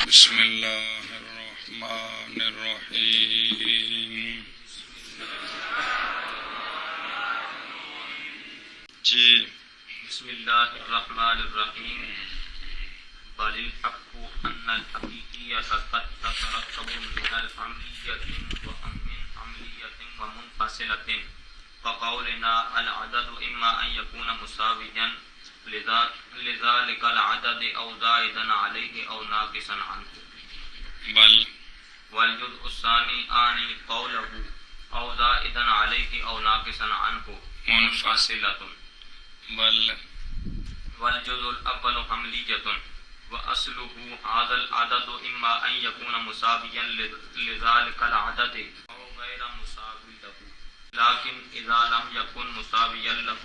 بسم اللہ الرحمن الرحیم. جی بسم اللہ الرحمن الرحیم. بل الحق ان الحقیقیۃ قد تترتب من العملیۃ ومن عملیۃ ومنفصلۃ فقولنا العدد اما ان يكون مساويا لذلك العدد او زائدا عليه او ناقصا عنه. بل والجزء الثاني آني قوله او زائدا عليه او ناقصا عنه منفصلة. بل والجزء الأول حملية وأصله هذا العدد إما أن يكون مساويا لذلك العدد أو غير مساوي له، لكن إذا لم يكن مساويا له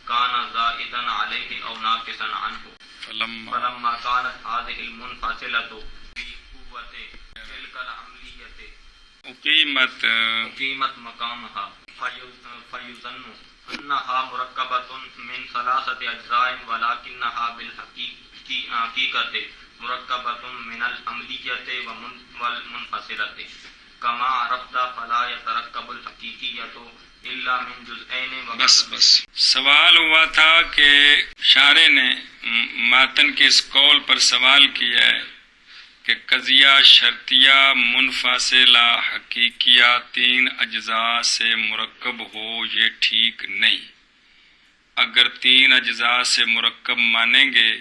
كان زائدا عليه أو ناقصا عنه. فلما كانت هذه المنفصلة في قوة تلك العملية أقيمت مقامها فيظن أنها مركبة من ثلاثة أجزاء ولكنها بالحقيقة مركبة من العملية والمنفصلة. كما عرفت فلا يتركب الحقيقية إلا من جزئين. بس سوال ہوا تھا کہ شارح نے ماتن کے اس قول پر سوال کیا ہے کہ قضیہ شرطیہ منفصلہ حقیقیہ تین اجزاء سے مرکب ہو یہ ٹھیک نہیں. اگر تین اجزاء سے مرکب مانیں گے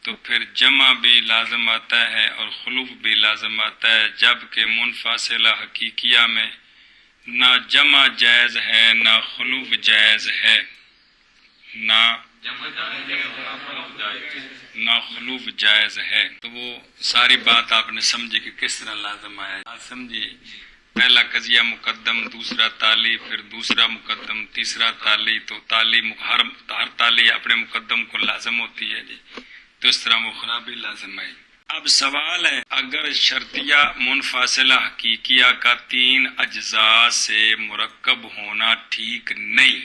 تو پھر جمع بھی لازم آتا ہے اور خلوف بھی لازم آتا ہے، جبکہ منفصلہ حقیقیہ میں نہ جمع جائز ہے نہ خلوف جائز ہے، نہ خلوف جائز ہے. تو وہ ساری بات آپ نے سمجھی کہ کس طرح لازم آیا. آپ سمجھیے، پہلا قضیہ مقدم، دوسرا تالی، پھر دوسرا مقدم، تیسرا تالی. تو تالی ہر تالی اپنے مقدم کو لازم ہوتی ہے جی، تو اس طرح مخرا بھی لازم ہے. اب سوال ہے اگر شرطیہ منفصلہ حقیقیہ کا تین اجزاء سے مرکب ہونا ٹھیک نہیں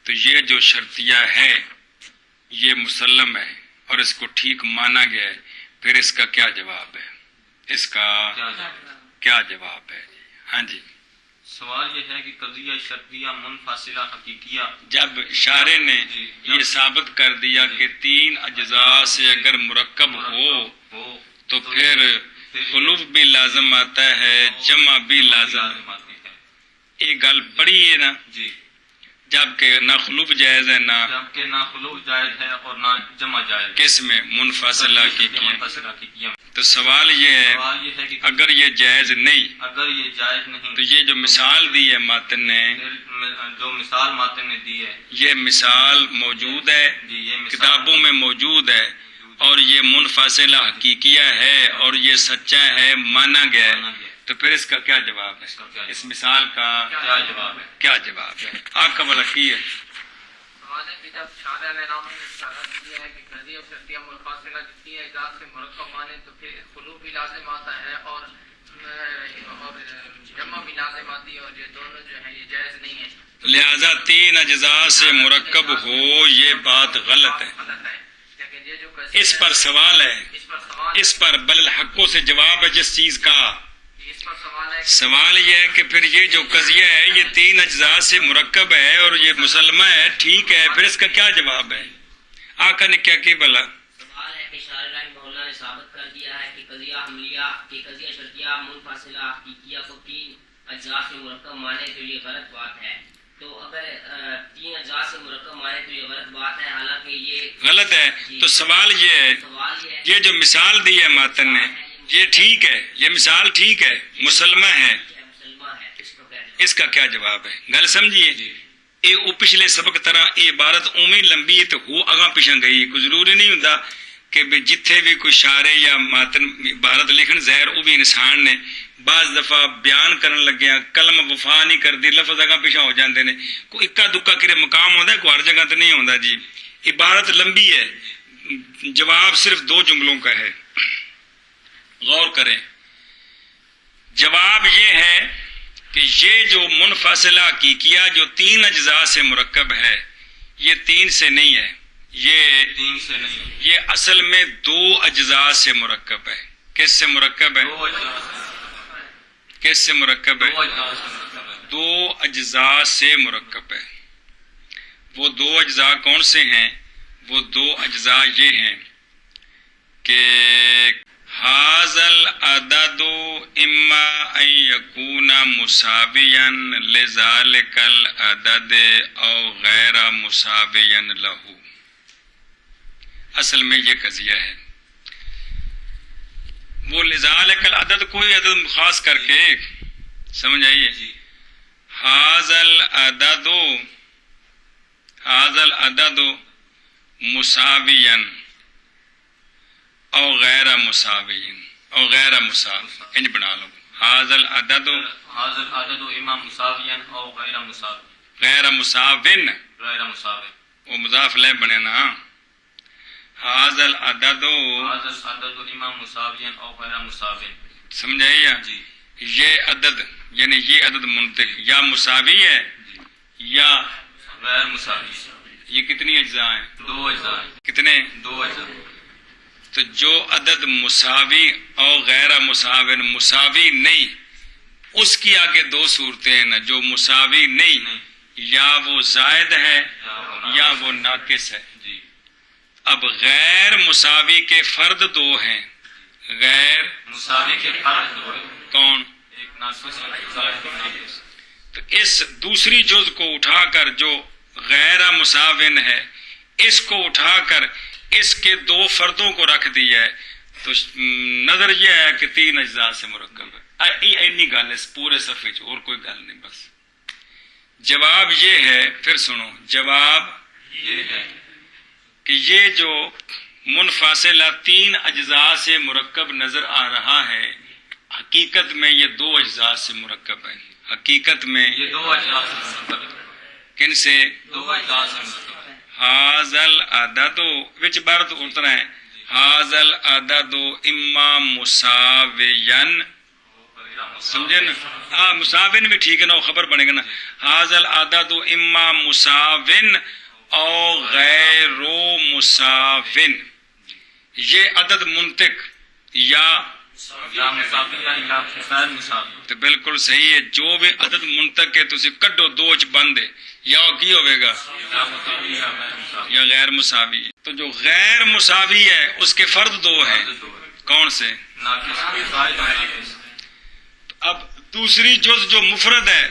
تو یہ جو شرطیہ ہے یہ مسلم ہے اور اس کو ٹھیک مانا گیا ہے، پھر اس کا کیا جواب ہے؟ اس کا کیا جواب ہے؟ ہاں جی، سوال یہ ہے کہ قضیہ شرطیہ منفصلہ حقیقیہ جب شارح نے یہ ثابت کر دیا کہ تین اجزاء سے اگر مرکب ہو تو پھر خلوف بھی لازم آتا ہے، جمع بھی لازم آتی ہے. ایک گل پڑھی ہے نا جی، جبکہ نہ خلوف جائز ہے جبکہ نہ خلوف جائز ہے اور نہ جمع جائز ہے. کس میں؟ منفصلہ حقیقیہ. منفصلہ حقیقیہ. تو سوال یہ ہے کہ اگر یہ جائز نہیں اگر یہ جائز نہیں تو یہ جو مثال دی ہے ماتن نے، جو مثال ماتن نے دی ہے، یہ مثال موجود ہے، جی یہ کتابوں میں موجود ہے اور یہ منفصلہ حقیقیہ ہے اور یہ سچا ہے، مانا گیا ہے. تو پھر اس کا کیا جواب ہے؟ اس مثال کا کیا جواب ہے؟ کیا جواب ہے؟ آپ کا بلا کی ہے. جب شارح نے نام اشارہ کیا ہے کہ قضیہ شرطیہ منفصلہ جتنی اجزاء سے مرکب مانے تو پھر خلوف بھی لازم آتا ہے اور جمع بھی لازم آتی ہے، اور یہ دونوں جو ہے یہ جائز نہیں ہے. لہذا تین اجزاء سے مرکب ہو یہ بات غلط ہے. اس پر سوال ہے، اس پر بل الحقوں سے جواب ہے جس چیز کا. سوال یہ ہے کہ پھر یہ جو قضیہ ہے یہ تین اجزاء سے مرکب ہے اور یہ مسلمہ ہے، ٹھیک ہے، پھر اس کا کیا جواب ہے؟ آقا نے کیا کہ بلا سوال ہے کہ شارح رحمہ اللہ نے ثابت کر دیا ہے کہ قضیہ حملیہ کہ قضیہ شرطیہ منفصلہ حقیقیہ کو تین اجزاء سے مرکب مانے تو یہ غلط بات ہے. تو اگر تین اجزاء سے مرکب مانے تو یہ غلط بات ہے، حالانکہ یہ غلط ہے. تو سوال یہ ہے یہ جو مثال دی ہے ماتن نے یہ ٹھیک ہے، یہ مثال ٹھیک ہے، مسلمہ ہے، اس کا کیا جواب ہے؟ گل سمجھیے. اے او پچھلے سبق طرح اے عبارت اویں لمبی ہے تو ہو اگاں پیچھے گئی. کوئی ضروری نہیں ہوتا کہ جتھے بھی کوئی شارح یا ماتن عبارت لکھن ظاہر وہ بھی انسان نے بعض دفعہ بیان کرن لگیا کلم وفا نہیں کرتی، لفظ اگاں پیچھے ہو جاندے نے، کوئی اکا دکا کرے مقام ہوتا ہے، کوئی ہر جگہ تو نہیں ہوتا جی. عبارت لمبی ہے، جواب صرف دو جملوں کا ہے، غور کریں. جواب یہ ہے کہ یہ جو منفصلہ حقیقیہ جو تین اجزاء سے مرکب ہے یہ تین سے نہیں ہے. یہ تین سے نہیں، یہ اصل میں دو اجزاء سے مرکب ہے. کس سے مرکب ہے؟ دو اجزاء کس سے مرکب ہے؟ دو اجزاء سے مرکب ہے. دو اجزاء سے مرکب ہے. وہ دو اجزاء کون سے ہیں؟ وہ دو اجزاء یہ ہیں کہ حاضل عدد اما ان یکون مساویا لذالک العدد او غیر مساویا لہو. اصل میں یہ قضیہ ہے. وہ لذالک العدد کوئی عدد خاص کر کے سمجھ آئیے. جی حاضل عدد مساویا او غیر مساوی او غیر مساوی انج بنا لو. حاضل عدد حاضر عدد اما مساویا او غیر مساوی، غیر مساوین غیر مساوی. وہ مضاف لے بنے نا. حاضل عدد حاضر عدد اما مساویا او غیر مساوی. سمجھائیے. جی یہ عدد یعنی یہ عدد منطق یا مساوی ہے یا غیر مساوی. یہ کتنی اجزاء ہیں؟ دو اجزاء، کتنے؟ دو اجزاء. تو جو عدد مساوی اور غیر مساوی مساوی نہیں، اس کی آگے دو صورتیں ہیں نا. جو مساوی نہیں یا وہ زائد ہے یا وہ ناقص ہے. جی اب غیر مساوی کے فرد دو ہیں. غیر مساوی کے فرق دو ہے، کون؟ ایک ناقص زائد اور ناقص. تو اس دوسری جز کو اٹھا کر جو غیر مساوین ہے اس کو اٹھا کر اس کے دو فردوں کو رکھ دیا ہے تو نظر یہ ہے کہ تین اجزاء سے مرکب ہے. اینی گل ہے پورے صفحے اور کوئی گل نہیں. بس جواب یہ ہے. پھر سنو جواب یہ ہے کہ یہ جو منفاصلہ تین اجزاء سے مرکب نظر آ رہا ہے حقیقت میں یہ دو اجزاء سے مرکب ہے. حقیقت میں یہ دو اجزاء سے مرکب ہے. کن سے؟ دو اجزاء سے مرکب ہے. حاضل عدد وچ برت اترا ہے. حاضل عدد اما مساوین. سمجھے نا؟ ہاں مساوین بھی ٹھیک ہے نا، وہ خبر بنے گا نا. حاضل عدد اما مساوین او غیر مساوین. یہ عدد منطق یا یا مساوی ہے یا غیر مساوی. تو بالکل صحیح ہے. جو بھی عدد منطق ہے تسی کڈو دو چ بند ہے یا وہ کی ہوئے گا یا مساوی یا غیر مساوی. یا غیر مساوی. تو جو غیر مساوی ہے اس کے فرد دو ہیں. فرد دو ہے، کون سے؟ ناقص زائد اور ناقص. اب دوسری جز جو مفرد ہے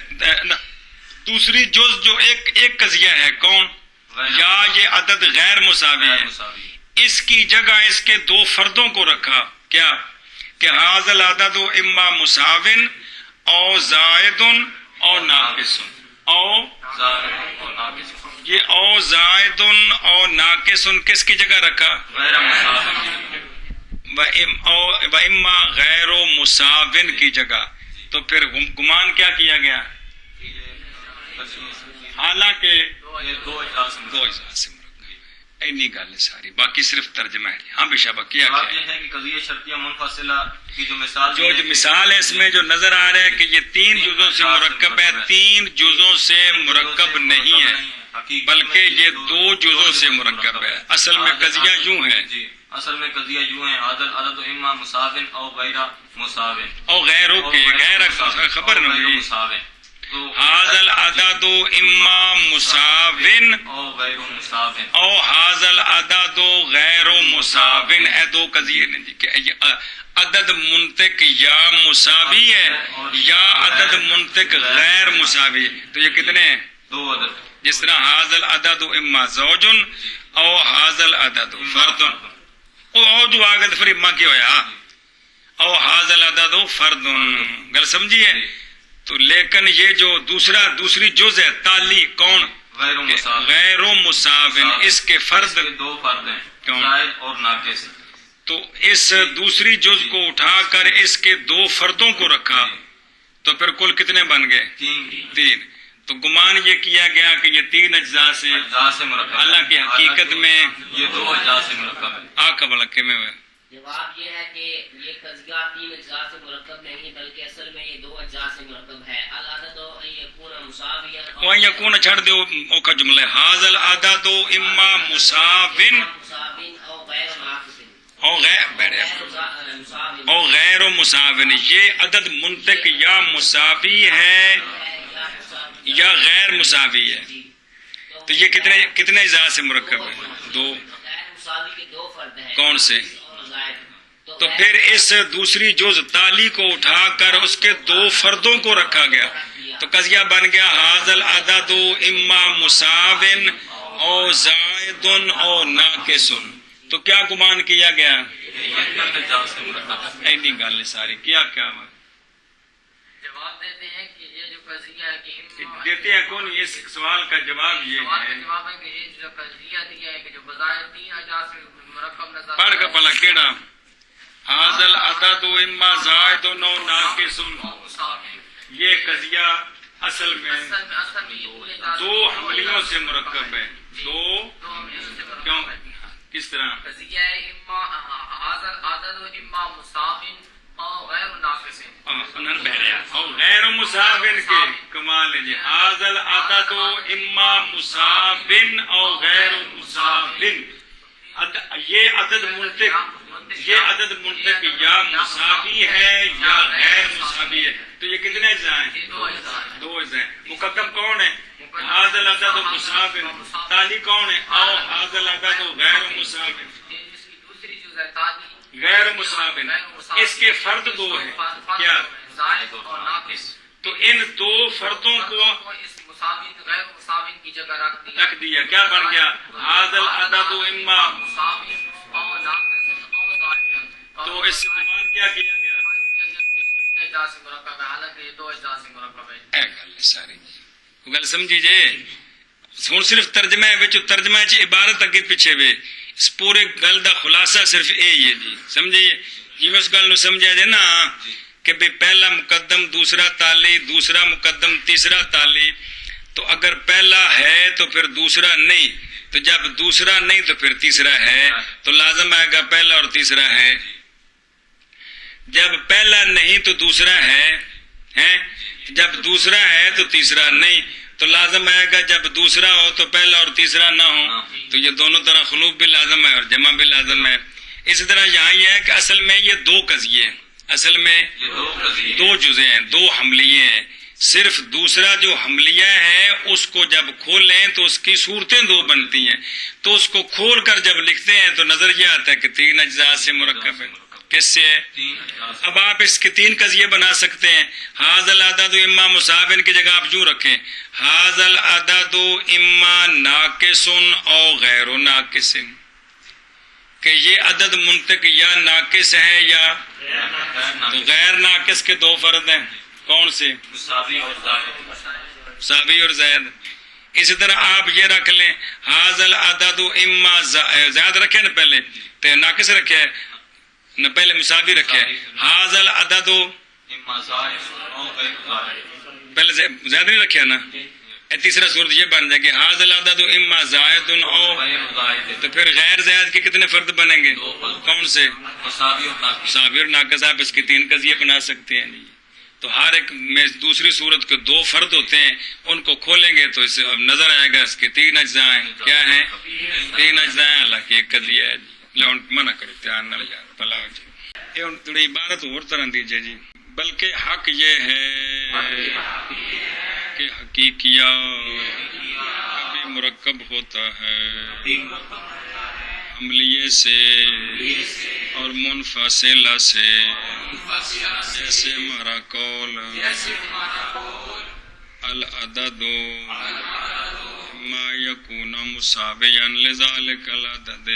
دوسری جز جو ایک قضیہ ہے کون؟ یا یہ عدد غیر مساوی غیر ہے. مساوی. اس کی جگہ اس کے دو فردوں کو رکھا. کیا کہ حاضل عدد اما مساوین او زائد او ناقص. او زائد اور ناقص. یہ او زائد او ناقص کس کی جگہ رکھا؟ غیر مساوی. و اما غیر مساوین کی جگہ. تو پھر گمان کیا کیا گیا؟ حالانکہ یہ دو اجزاء سے دو مرکب ہے. اجزاء سے مرکب. اینی گل ہے ساری، باقی صرف ترجمہ ہے. ہاں بے شابہ کیا بات یہ ہے کہ قضیہ شرطیہ منفصلہ کی جو مثال جو مثال ہے اس میں جو نظر آ رہا ہے کہ یہ تین جزوں سے مرکب ہے. تین جزوں سے مرکب نہیں ہے بلکہ یہ دو جزوں سے مرکب ہے. اصل میں قضیہ یوں ہے. جی اصل میں قضیہ یوں ہے. حاضر عدد اما مساوین او غیر مساوین. او غیروں کے غیر خبر غیر نہیں. مساوین. تو حاضل عدد اما مساوین او غیر مساوین. او حاضل عدد غیر مساوین. اے دو قضیے نے جی کہ عدد منطق یا مساوی ہے یا عدد منطق غیر مساوی. تو یہ کتنے ہیں؟ دو عدد. جس طرح حاضل عدد اما زوجن او حاضل عدد فرد. او جو آگے پھر اما کی ہویا او حاضل عدد فرد. گل سمجھیے. تو لیکن یہ جو دوسری جز ہے تالی کون؟ غیر مساوین. غیر مساوین. اس کے فرد اس کے دو فرد ہیں کون؟ زائد اور ناقص. تو اس دوسری جز کو اٹھا کر اس کے دو فردوں کو رکھا تو پھر کل کتنے بن گئے؟ تین. تو گمان یہ کیا گیا کہ یہ تین اجزاء سے اجزاء سے مرکب ہے. حالانکہ حقیقت میں یہ دو اجزاء سے مرکب ہے. آقا بلکے میں ہوئے جواب یہ ہے کہ یہ قضیہ 3 اجزاء سے مرکب نہیں بلکہ اصل میں یہ 2 اجزاء سے مرکب ہے. العدد ان یکون مساویا وہ یکون چھڑ دو او کا جملہ ہے حاض العدد اما مساوٍ او غیر ناقص او غیر مساوٍ. یہ عدد منطق یا مساوی ہے یا غیر مساوی ہے. تو یہ کتنے اجزاء سے مرکب ہے؟ 2. غیر مساوی کے 2 فرد ہیں. کون سے؟ تو پھر اس دوسری جز تالی کو اٹھا کر اس کے 2 فردوں کو رکھا گیا تو قضیہ بن گیا حاض العدد اما مساوٍ او زائد او ناقص. تو کیا گمان کیا گیا؟ اینی گل ہے ساری. کیا جواب دیتے ہیں کہ یہ جو قضیہ ہے کہ دیتے ہیں کون؟ اس سوال کا جواب یہ سوال کا ہے. جواب ہے کہ یہ جو قضیہ دیا ہے کہ جو بظاہر 3 اجزاء سے مرکب نظر پڑھ کا پلا کیڑا حاض العدد اما زائد او ناقص. یہ قضیہ اصل میں 2 حملیوں سے مرکب ہے. 2 کیوں؟ کس طرح؟ قضیہ ہے اما حاضر عدد و اما مساوٍ او غیر ناقص. او غیر مساوٍ کے کمال ہے جی. حاض العدد اما مساوٍ او غیر مساوٍ. یہ عدد منطق یا مساوی ہے یا غیر مساوی ہے. تو یہ کتنے اجزاء ہیں؟ 2 اجزاء ہیں. مقدم کون ہے؟ حاض العدد مساوٍ. تالی کون ہے؟ او حاض العدد غیر مساوٍ. دوسری جو ہے تالی غیر مساوٍ. اس کے فرد 2 ہیں. کیا؟ زائد اور ناقص. تو ان 2 فردوں کو اس مساوی غیر مساوی کی جگہ رکھ دیا. کیا بن گیا؟ حاض العدد اما. مساوی او ناقص او زائد. تو اس سے گمان کیا کیا گیا؟ 3 اجزاء سے مرکب ہے حالانکہ یہ 2 اجزاء سے مرکب ہے. اے گل ساری گل سمجھی جے. ہن صرف ترجمہ وچ ترجمہ چ عبارت اگے پیچھے وے. اس پورے گل دا خلاصہ صرف اے ہی ہے جی. سمجھیے جی. اس گل نو سمجھا جائے نا کہ بھئی پہلا مقدم دوسرا تالی دوسرا مقدم تیسرا تالی. تو اگر پہلا ہے تو پھر دوسرا نہیں. تو جب دوسرا نہیں تو پھر تیسرا ہے. تو لازم آئے گا پہلا اور تیسرا ہے. جب پہلا نہیں تو دوسرا ہے. جب دوسرا ہے تو تیسرا نہیں. تو لازم آئے گا جب دوسرا ہو تو پہلا اور تیسرا نہ ہو. تو یہ دونوں طرح خلوف بھی لازم ہے اور جمع بھی لازم ہے. اسی طرح یہاں یہ ہے کہ اصل میں یہ 2 قضیے ہیں. اصل میں 2 جزء ہیں 2 حملیے ہیں. صرف دوسرا جو حملیہ ہے اس کو جب کھولیں تو اس کی صورتیں 2 بنتی ہیں. تو اس کو کھول کر جب لکھتے ہیں تو نظر یہ آتا ہے کہ 3 اجزاء سے مرکب ہے. کس سے ہے؟ اب آپ اس کے 3 قضیے بنا سکتے ہیں. حاض العدد اما مساوٍ کی جگہ آپ یوں رکھیں حاض العدد اما ناقص او غیر ناقص. کہ یہ عدد منطق یا ناقص ہے یا تو غیر ناقص کے 2 فرد ہیں. کون سے؟ مساوی اور زائد. اسی طرح آپ یہ رکھ لیں حاض العدد اما زائد رکھے نا پہلے تو ناقص رکھے ہے نہ پہلے مساوی رکھے ہے. حاض العدد پہلے زائد نہیں رکھے نا. تیسرا صورت یہ بن جائے گی حاض العدد اما زائد او. تو پھر غیر زائد کے کتنے فرد بنیں گے؟ کون سے؟ مساوی اور ناقص. آپ اس کے 3 قضیے بنا سکتے ہیں. تو ہر ایک میں دوسری صورت کے 2 فرد ہوتے ہیں. ان کو کھولیں گے تو اسے نظر آئے گا اس کے 3 اجزاء ہیں. کیا ہیں؟ 3 اجزاء ہیں. حالانکہ ایک قضیہ ہے. منع کرو دھیان نہ لیا بھلا ہو جائے. یہ تھوڑی عبارت اور طرح دیجیے جی. بلکہ حق یہ ہے کہ حقیقیہ کبھی مرکب ہوتا ہے حملیے سے اور منفصلہ سے. جیسے ہمارا قول العدد ما یکون مساویا لذالک العدد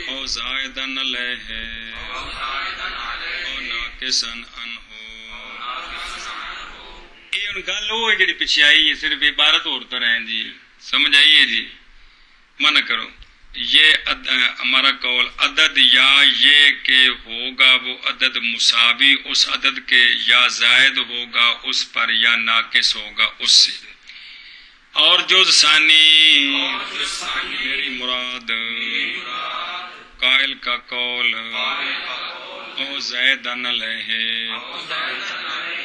او زائدا علیہ او ناقصا عنہ. یہ گل وہ ہے جی پیچھے آئی ہے. صرف عبارت اور طرح ہے جی. سمجھ آئیے جی. منع کرو. یہ ہمارا قول عدد یا یہ کہ ہوگا وہ عدد مساوی اس عدد کے یا زائد ہوگا اس پر یا ناقص ہوگا اس سے. اور جز ثانی میری مراد قائل کا قول او زیدن علیہ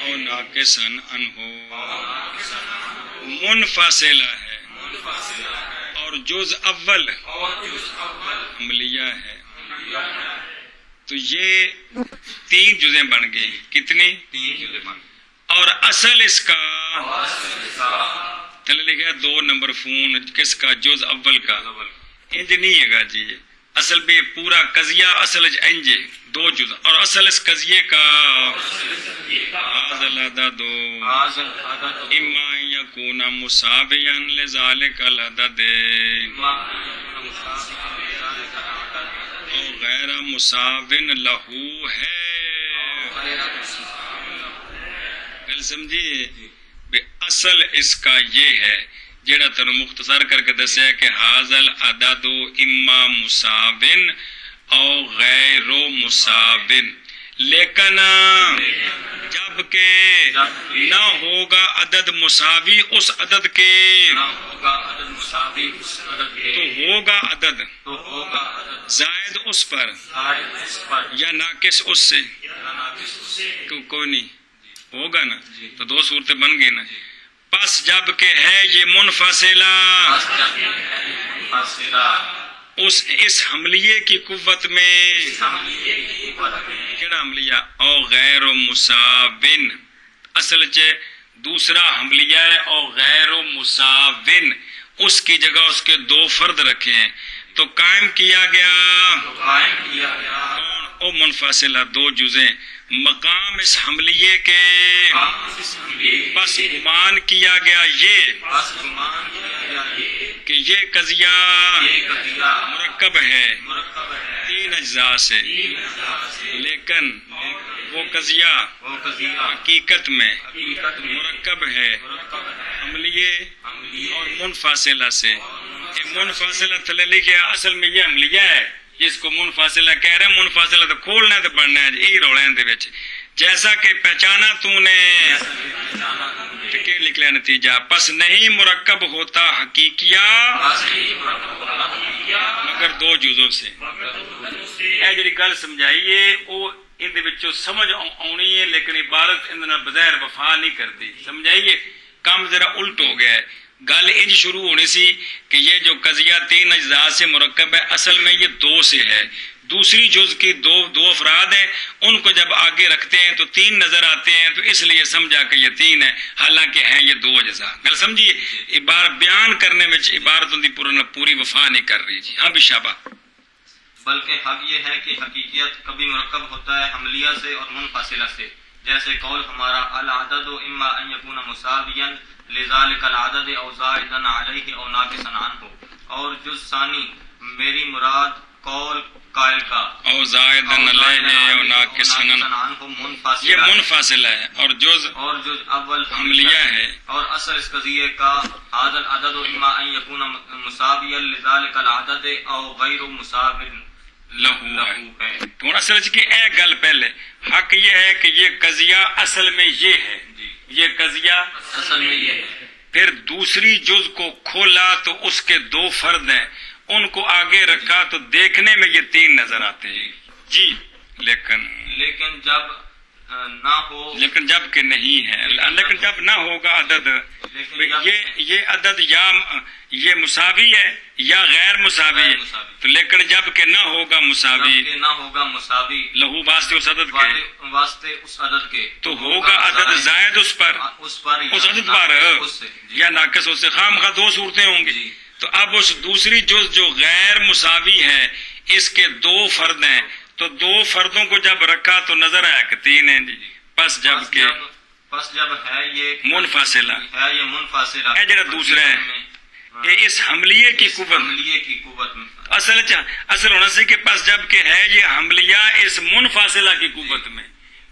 او ناقصن عنہ منفصلہ ہے اور جز اول عملیہ ہے. تو یہ 3 جزیں بن گئی. کتنی؟ 3 جزء بن. اور اصل اس کا تھلے لکھا 2 نمبر فون کس کا؟ جز اول کا. انج نہیں ہے گا جی. اصل بھی پورا قضیہ اصل انج 2 جز اور اصل اس قضیے کا حاضل عدد اما یکون مساویا لذالک العدد اور غیر مساوٍ لہو ہے. گل سمجھیے؟ اصل اس کا یہ ہے جیڑا تنو مختصر کر کے دسیا کہ حاضل عدد اما مساوٍ او غیر مساوٍ، لیکن جب کہ نہ ہوگا عدد مساوی اس عدد کے تو ہوگا عدد زائد اس پر یا ناقص اس سے. کوئی نہیں ہوگا نا. تو 2 صورتیں بن گئی نا. پس جب کہ ہے یہ منفصلہ اس حملیے کی قوت میں کیڑا حملیہ؟ او غیر مساوٍ. اصل چ دوسرا حملیہ ہے او غیر مساوٍ. اس کی جگہ اس کے 2 فرد رکھے ہیں تو قائم کیا گیا او منفصلہ 2 جزیں مقام اس حملیے کے. بس گمان کیا گیا یہ کہ یہ قضیہ مرکب ہے 3 اجزاء سے، لیکن وہ قضیہ حقیقت میں مرکب ہے حملیے اور منفصلہ سے. منفصلہ تھلے لکھیا اصل میں یہ حملیہ ہے جس کو منفصلہ کہہ رہے ہیں. منفصلہ تو کھولنا تو پڑھنا ہے یہ رولیں دے وچ. جیسا کہ پہچانا تو نے کہ نکلا نتیجہ. پس نہیں مرکب ہوتا حقیقیہ مگر 2 جزوں سے. اے جڑی گل سمجھائیے او ان دے وچوں سمجھ آنی ہے لیکن عبارت ان نال بظاہر وفا نہیں کرتی. سمجھائیے کام ذرا الٹ ہو گیا ہے. گل انج شروع ہونی سی کہ یہ جو قضیہ 3 اجزاء سے مرکب ہے اصل میں یہ 2 سے ہے. دوسری جز کی 2 افراد ہیں ان کو جب آگے رکھتے ہیں تو 3 نظر آتے ہیں تو اس لیے سمجھا کہ یہ 3 ہے حالانکہ ہیں یہ 2 اجزاء. گل سمجھیے؟ بیان کرنے میں عبارت ان کی پوری وفا نہیں کر رہی. جی ہاں بھی شابہ. بلکہ حق یہ ہے کہ حقیقیت کبھی مرکب ہوتا ہے حملیہ سے اور منفصلہ سے. جیسے قول ہمارا العدد اما ان یکون مساویا لذالک العدد او زائدا علیہ او ناقصا عنہ. اور جز ثانی میری مراد قول قائل کا او زائدا علیہ او ناقصا عنہ یہ منفصلہ ہے اور جز اول حملیہ ہے. اور اصل اس قضیے کا حاضل عدد اما ان یکون مساویا لذالک العدد او غیر مساو لہو ہے. تو اصل کی اے گل پہلے حق یہ ہے کہ یہ قضیہ اصل میں یہ ہے. یہ قضیہ اصل میں یہ ہے. پھر دوسری جز کو کھولا تو اس کے 2 فرد ہیں ان کو آگے رکھا تو دیکھنے میں یہ 3 نظر آتے ہیں. جی لیکن جب نہ ہو لیکن جب کہ نہیں ہے لیکن جب نہ ہوگا عدد یہ عدد یا یہ مساوی ہے یا غیر مساوی ہے تو لیکن جب کہ نہ ہوگا مساوی لہو واسطے اس عدد کے تو ہوگا عدد زائد اس عدد پر یا ناقص اس سے. خواہ 2 صورتیں ہوں گی. تو اب اس دوسری جز جو غیر مساوی ہے اس کے 2 فرد ہیں تو 2 فردوں کو جب رکھا تو نظر آیا کہ 3 ہیں. جی پس جب ہے یہ منفصلہ ہے جڑا دوسرا ہے یہ اس حملیے کی قوت میں اصل ہونا سی کہ پس جب کہ ہے یہ حملیہ اس منفصلہ کی قوت میں.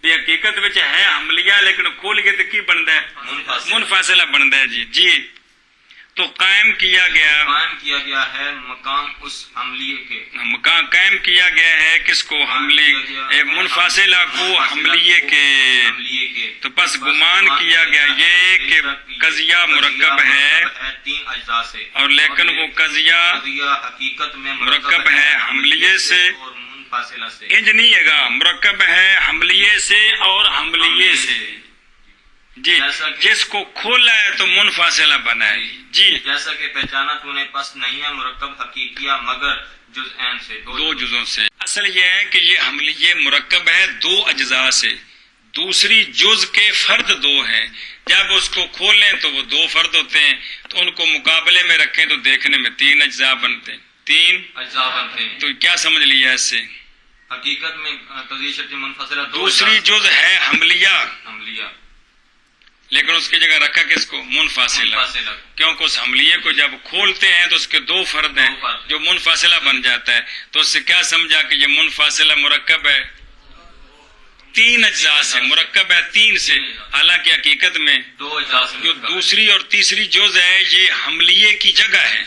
حقیقت وچ ہے حملیہ لیکن کھول کے تو کی بنتا ہے منفصلہ بنتا ہے. جی تو قائم کیا گیا ہے مقام اس حملیے کے، مقام قائم کیا گیا ہے کس کو؟ حملی منفاصلہ کو حملیے کے، تو پس گمان کیا گیا یہ کہ قضیہ مرکب ہے، تین اجزاء سے، اور لیکن وہ قضیہ حقیقت میں مرکب ہے حملیے سے، اور منفاصلہ سے، انج نہیں ہے گا، مرکب ہے حملیے سے اور حملیے سے، جی جس کو کھولا ہے تو منفاصلہ بنا ہے، جی جیسا کہ پہچانا تو نے پس نہیں ہے مرکب حقیقیہ مگر جزءین سے، دو جزوں سے۔ اصل یہ ہے کہ یہ حملیہ مرکب ہے دو اجزاء سے، دوسری جز کے فرد دو ہیں، جب اس کو کھولیں تو وہ دو فرد ہوتے ہیں، تو ان کو مقابلے میں رکھیں تو دیکھنے میں تین اجزاء بنتے ہیں، تین اجزاء بنتے ہیں۔ تو کیا سمجھ لیا اس سے؟ حقیقت میں قضیہ شرطی منفصلہ دو دوسری جز ہے حملیہ، حملیہ، لیکن اس کی جگہ رکھا کس کو؟ منفاصلہ، کیونکہ اس حملیے کو جب کھولتے ہیں تو اس کے دو فرد ہیں جو منفاصلہ بن جاتا ہے، تو اس سے کیا سمجھا کہ یہ منفاصلہ مرکب ہے تین اجزاء سے، مرکب ہے تین سے، حالانکہ حقیقت میں دو اجزاء سے جو دوسری اور تیسری جز ہے یہ حملیے کی جگہ ہے،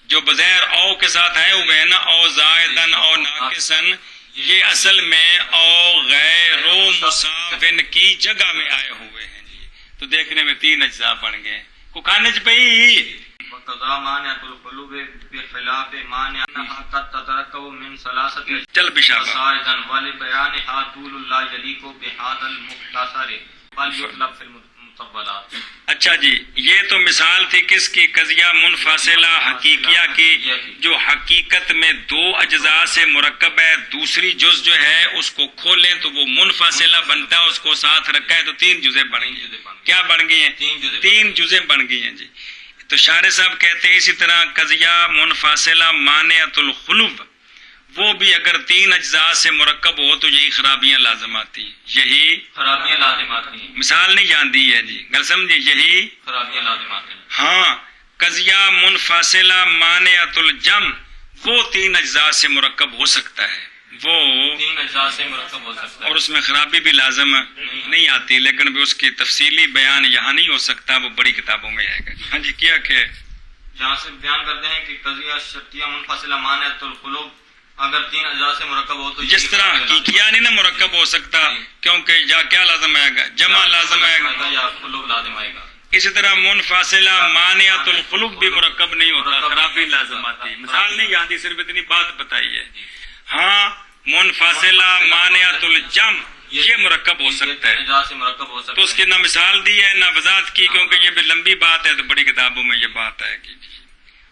جو بظاہر او کے ساتھ آئے ہوئے ہیں نا، او زائدن او ناقصن، یہ اصل میں او غیر و مساون کی جگہ میں آئے ہوئے ہیں، جی تو دیکھنے میں تین اجزاء بن گئے، کو کھانے چ پئی وقضا مانعۃ القلوب بخلاف مانعہ قد تترکب من ثلاثۃ چل پیشاب فصائدا ولبیانها طول لا یلیق بهذا المختصر فلیطلب فی المطولات۔ اچھا جی، یہ تو مثال تھی کس کی؟ قضیہ منفاصلہ حقیقیہ کی، جو حقیقت میں دو اجزاء سے مرکب ہے، دوسری جز جو ہے اس کو کھولیں تو وہ منفاصلہ بنتا ہے، اس کو ساتھ رکھا ہے تو تین جزیں بن گئی ہیں۔ کیا بن گئی ہیں؟ تین جزیں بن گئی ہیں، جی تو شارح صاحب کہتے ہیں اسی طرح قضیہ منفاصلہ مانعۃ الخلو وہ بھی اگر تین اجزاء سے مرکب ہو تو یہی خرابیاں لازم آتی ہیں، یہی خرابیاں لازم آتی ہیں، مثال نہیں جانتی ہے، جی گل سمجھے، یہی خرابیاں لازم آتی ہیں۔ ہاں قضیہ منفاصلہ مانعۃ الجم وہ تین اجزاء سے مرکب ہو سکتا ہے، وہ تین اجزاء سے مرکب ہو سکتا ہے، اور اس میں خرابی بھی لازم نہیں آتی، لیکن بھی اس کی تفصیلی بیان یہاں نہیں ہو سکتا، وہ بڑی کتابوں میں آئے گا۔ ہاں جی کیا کہ جہاں سے بیان کرتے ہیں کہ قضیہ شرطیہ منفصلہ مانعۃ القلوب اگر تین اجزاء سے مرکب ہو تو جس طرح حقیقیہ نہیں نا مرکب ہو سکتا، کیونکہ یا کیا لازم آئے گا؟ جمع لازم آئے گا، یا قلوب لازم آئے گا۔ اسی طرح منفاصلہ مانعۃ الخلق بھی مرکب نہیں ہوتا، خرابی لازم آتی، مثال نہیں جانتی، صرف اتنی بات بتائی ہے۔ ہاں منفاصلہ مانعۃ الجم یہ مرکب ہو سکتا ہے، اجزاء سے مرکب ہو سکتا ہے، تو اس کی نہ مثال دی ہے نہ وضاحت کی، کیونکہ یہ بھی لمبی بات ہے تو بڑی کتابوں میں یہ بات آئے گی۔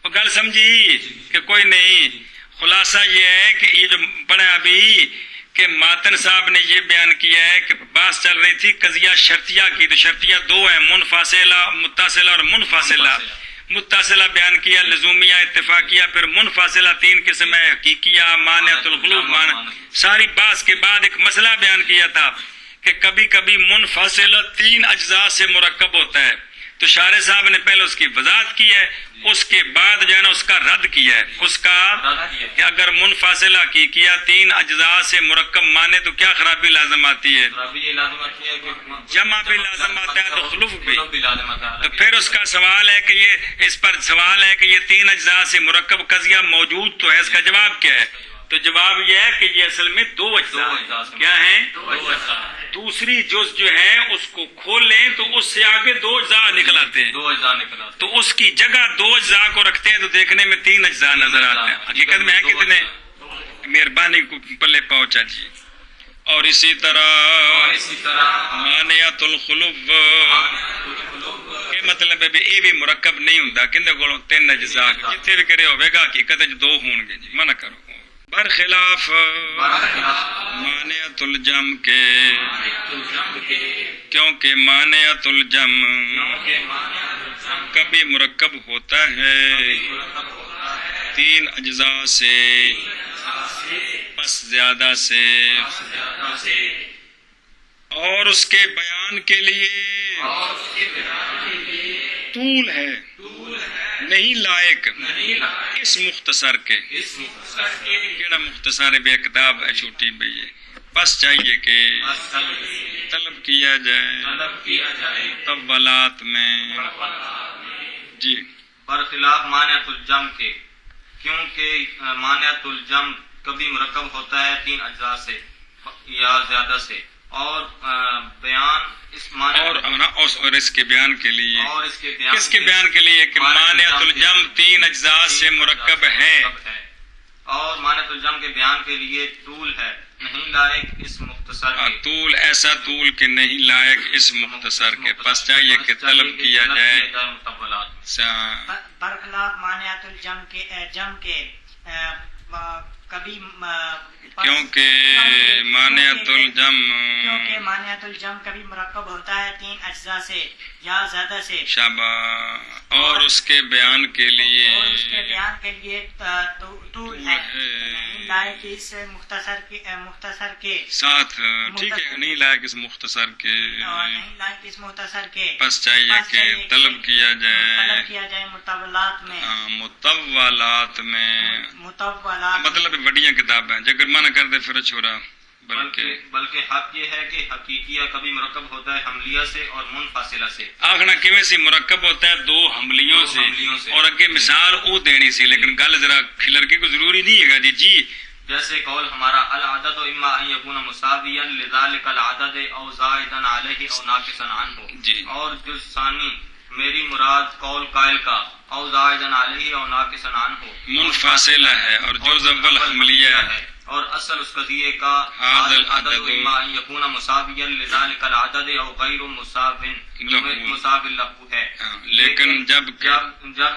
وہ گل سمجھی کہ کوئی نہیں؟ خلاصہ یہ ہے کہ یہ جو پڑھا ابھی کہ ماتن صاحب نے یہ بیان کیا ہے کہ بات چل رہی تھی قضیہ شرطیہ کی، تو شرطیہ دو ہیں، منفاصلہ متصلہ اور منفاصلہ۔ متصلہ بیان کیا، لزومیہ، اتفاقیہ، پھر منفاصلہ تین قسم ہے، حقیقیہ، مانعۃ الخلوق، ساری بات کے بعد ایک مسئلہ بیان کیا تھا کہ کبھی کبھی منفاصلہ تین اجزاء سے مرکب ہوتا ہے، تو شارح صاحب نے پہلے اس کی وضاحت کی ہے، اس کے بعد جو ہے نا اس کا رد کیا ہے، اس کا کہ اگر منفاصلہ کی کیا تین اجزاء سے مرکب مانے تو کیا خرابی لازم آتی ہے؟ خرابی یہ لازم آتی ہے کہ جمع بھی لازم آتا ہے تو خلوف بھی لازم آتا ہے۔ تو پھر اس کا سوال ہے کہ یہ اس پر سوال ہے کہ یہ تین اجزاء سے مرکب قضیہ موجود تو ہے، اس کا جواب کیا ہے؟ تو جواب یہ ہے کہ یہ اصل میں دو اجزاء کیا ہیں؟ دوسری جز جو ہے اس کو کھولیں تو اس سے آگے دو اجزاء نکل آتے ہیں، دو اجزاء نکل آتے ہیں، تو اس کی جگہ دو اجزاء کو رکھتے ہیں تو دیکھنے میں تین اجزاء نظر آتے ہیں، حقیقت میں ہے کتنے؟ مہربانی کو پلے پہنچا جی۔ اور اسی طرح مانعۃ الخلو کے مطلب ہے یہ بھی مرکب نہیں ہوندا، کندے کولوں تین اجزاء جتھے بھی کرے ہوے گا حقیقت وچ دو ہون گے، جی منع کرو۔ برخلاف مانعۃ الجم کے، کیونکہ مانعۃ الجم کبھی مرکب ہوتا ہے تین اجزاء سے بس زیادہ سے، اور اس کے بیان کے لیے طول ہے نہیں لائق اس مختصر کے، کیڑا مختصر ہے؟ بے کتاب ہے چھوٹی بھئی ہے، بس چاہیے کہ طلب کیا جائے طولات میں جی برخلاف مانعۃ الجم کے، کیونکہ مانعۃ الجم کبھی مرکب ہوتا ہے 3 اجزاء سے یا زیادہ سے، اور بیان اس معنی اور اس کے بیان کے لیے اور اس کے بیان کس کے بیان کے لیے کہ مانعۃ الجم 3 اجزاء سے مرکب ہے، اور مانعۃ الجم کے بیان کے لیے طول ہے نہیں لائق اس مختصر کے، طول ایسا طول کہ نہیں لائق اس مختصر کے، پس چاہیے کہ طلب کیا جائے مطولات برخلاف مانعۃ الجم کے کبھی کیونکہ مانعۃ الجم کبھی مرکب ہوتا ہے 3 اجزاء سے یا زیادہ سے، شابہ، اور اس کے بیان کے لیے اور اس کے بیان کے لیے طول ہے نہیں لائق اس مختصر کے ساتھ، ٹھیک ہے، نہیں لائق اس مختصر کے، نہیں لائق اس مختصر کے، پس چاہیے کہ طلب کیا جائے مطولات میں، مطولات میں، مطلب بڑیاں کتابیں جگر منع کر دے پھر چھوڑا، بلکہ حق یہ ہے کہ حقیقیہ کبھی مرکب ہوتا ہے حملیہ سے اور منفاصلہ سے۔ آخنا کیویں سی مرکب ہوتا ہے 2 حملیوں سے، اور اگے مثال او دینی سی، لیکن گل ذرا کھلرکی کو ضروری نہیں ہے گا جی جیسے قول ہمارا العدد اما ان یکون مساویا لذلک العدد او زائدا علیہ او ناقصا عنہ، جی، اور جز ثانی میری مراد قول قائل کا او زائدا علیہ او ناقصا عنہ منفاصلہ ہے، اور جز اول حملیہ ہے، اور اصل اس قضیے کا العدد اما ان یکون مساویا لذلک العدد او غیر مساو لہ ہے، لیکن جب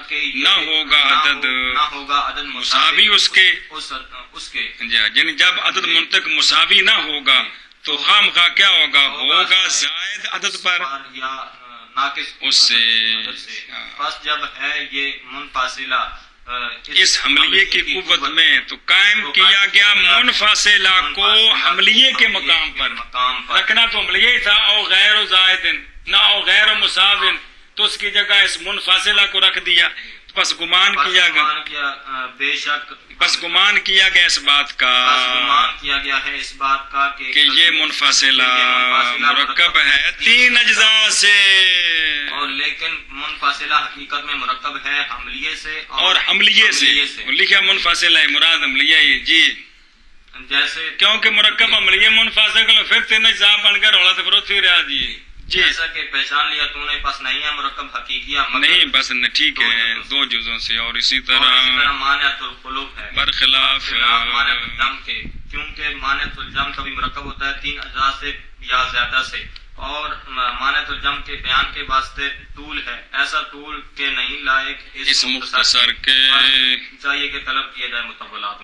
کہ نہ ہوگا عدد مساوی اس کے، یعنی جب عدد منطق مساوی نہ ہوگا تو خام خواہ کیا ہوگا زائد عدد پر یا ناقص اس سے، بس جب ہے یہ منفاصلہ اس حملیے کی قوت میں تو قائم کیا گیا منفاصلہ کو حملیے کے مقام پر رکھنا، تو حملیے ہی تھا او غیر زائد نہ او غیر مساو، تو اس کی جگہ اس منفاصلہ کو رکھ دیا، پس گمان کیا گیا، بے شک بس گمان کیا گیا اس بات کا، گمان کیا گیا ہے اس بات کا کہ یہ منفاصلہ مرکب ہے 3 اجزاء سے، اور لیکن منفاصلہ حقیقت میں مرکب ہے حملیے سے اور حملیے سے لکھا منفاصلہ مراد حملیہ ہی، جی، جیسے کیونکہ مرکب حملیے منفاصلہ پھر 3 اجزاء بن کر رولا تو پھر اسی رہا جی، جیسا کہ پہچان لیا تو نے، پس نہیں ہے مرکب حقیقیہ نہیں، بس ٹھیک ہے 2 جزوں سے، اور اسی طرح مانعۃ الخلوف ہے برخلاف مانعۃ الجم کے، کیونکہ مانعۃ الجم کبھی مرکب ہوتا ہے 3 اجزاء سے یا زیادہ سے، اور مانعۃ الجم کے بیان کے واسطے طول ہے ایسا طول کہ نہیں لائق اس مختصر کے، چاہیے کہ طلب کیا جائے مطولات۔